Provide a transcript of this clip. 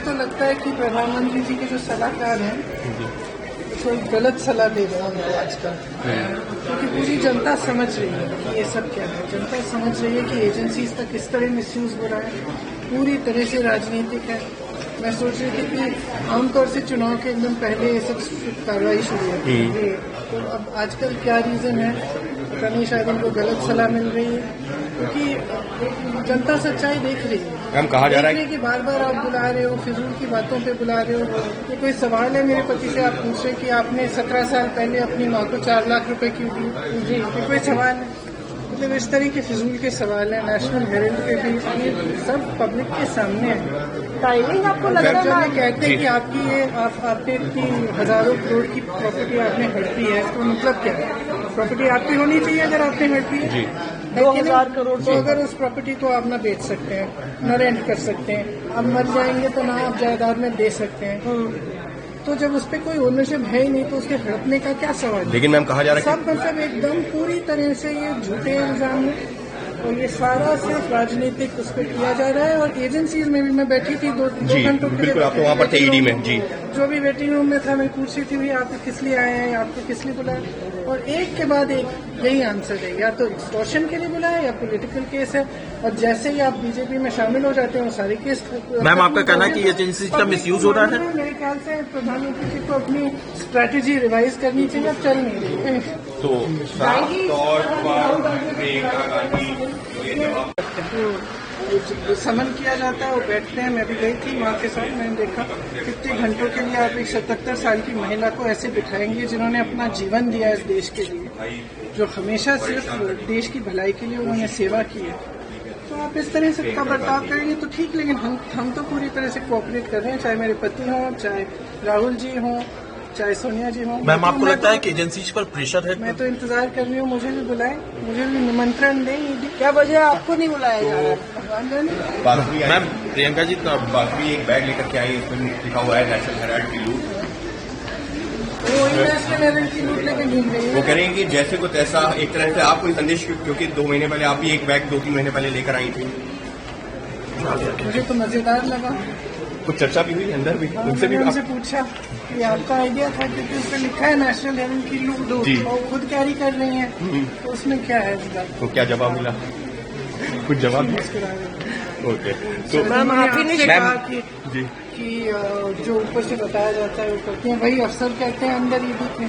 तो लगता है कि प्रधानमंत्री जी के जो सलाहकार हैं तो गलत सलाह दे रहे हैं उनको आजकल, क्योंकि पूरी जनता समझ रही है कि ये सब क्या है। जनता समझ रही है कि एजेंसीज का किस तरह मिसयूज हो रहा है, पूरी तरह से राजनीतिक है। मैं सोच रही थी कि आमतौर से चुनाव के एकदम पहले ये सब कार्रवाई शुरू होती है, तो अब आजकल क्या रीजन है पता नहीं, शायद उनको गलत सलाह मिल रही है, क्योंकि जनता सच्चाई देख रही है। हम कहा जा रहा है कि बार बार आप बुला रहे हो, फिजूल की बातों पे बुला रहे हो। ये कोई सवाल है मेरे पति से आप पूछे कि आपने 17 साल पहले अपनी माँ को 4 लाख रुपए क्यों दी? जी, ये कोई सवाल है? मतलब इस तरह के फिजूल के सवाल है। नेशनल हेराल्ड पे भी ये सब पब्लिक के सामने है। टाइमिंग आपको लग रहा है? जब कहते हैं कि आपकी ये आपने इतनी हजारों करोड़ की प्रॉपर्टी आपने हड़पी है, तो मतलब क्या है? प्रॉपर्टी आपकी होनी चाहिए अगर आपने हड़पी है। 2000 करोड़। तो अगर उस प्रॉपर्टी को आप ना बेच सकते हैं, न रेंट कर सकते हैं, आप मर जाएंगे तो ना आप जायदाद में दे सकते हैं, तो जब उस पर कोई ओनरशिप है ही नहीं तो उसके हड़पने का क्या सवाल है? लेकिन मैम कहा जा रहा है सब मतलब एकदम पूरी तरह से ये झूठे इल्जाम है और ये सारा सिर्फ राजनीतिक उस पर किया जा रहा है। और एजेंसीज में भी मैं बैठी थी दो घंटों के लिए, बिल्कुल, आप तो वहाँ पर थे ईडी में जी, जो भी वेटिंग रूम में था, मैं पूछ रही थी भाई आप किस लिए आए हैं, आपको किस लिए बुलाया, और एक के बाद एक यही आंसर है, या तो एक्सटॉर्शन के लिए बुलाया या पॉलिटिकल केस है। और जैसे ही आप बीजेपी में शामिल हो जाते हैं वो सारे केस। मैम आपका कहना है कि एजेंसी का मिसयूज हो रहा है? मेरे ख्याल से प्रधानमंत्री जी को अपनी स्ट्रैटेजी रिवाइज करनी चाहिए, अब चल नहीं रही है। तो साफ तौर पर प्रियंका गांधी समन किया जाता है, वो बैठते हैं। मैं भी गई थी वहाँ के साथ, मैंने देखा कितने घंटों के लिए आप एक 77 साल की महिला को ऐसे बिठाएंगे जिन्होंने अपना जीवन दिया इस देश के लिए, जो हमेशा सिर्फ देश की भलाई के लिए उन्होंने सेवा की है। तो आप इस तरह से का बर्ताव करेंगे तो ठीक, लेकिन हम तो पूरी तरह से कोऑपरेट कर रहे हैं, चाहे मेरे पति हों, चाहे राहुल जी हों, चाहे सोनिया जी हों। मैम आपको लगता है कि एजेंसी पर प्रेशर है? मैं तो इंतजार कर रही हूँ, मुझे भी बुलाएं, मुझे भी निमंत्रण दें। क्या वजह आपको नहीं बुलाया जा रहा है? मैम प्रियंका जी बाकी एक बैग लेकर के आई, उसमें लिखा हुआ है नेशनल हेराल्ड की लूट। वो नेशनल हेराल्ड की लूट लेके घूम रही है। वो करेंगे जैसे को तैसा, एक तरह से आपको संदेश, क्योंकि 2 महीने पहले आप भी एक बैग 2-3 महीने पहले लेकर आई थी। मुझे तो मजेदार लगा। कुछ चर्चा भी हुई अंदर भी, उनसे भी उनसे पूछा कि आपका आइडिया था, क्योंकि उस पर लिखा है नेशनल हेराल्ड की लूट, और खुद कैरी कर रही हैं, तो उसमें क्या है इस बात? तो क्या जवाब मिला? कुछ जवाब नहीं। ओके, तो मैम आपने कहा कि जी जो ऊपर से बताया जाता है वो करते हैं, वही अफसर कहते हैं अंदर ईडी के।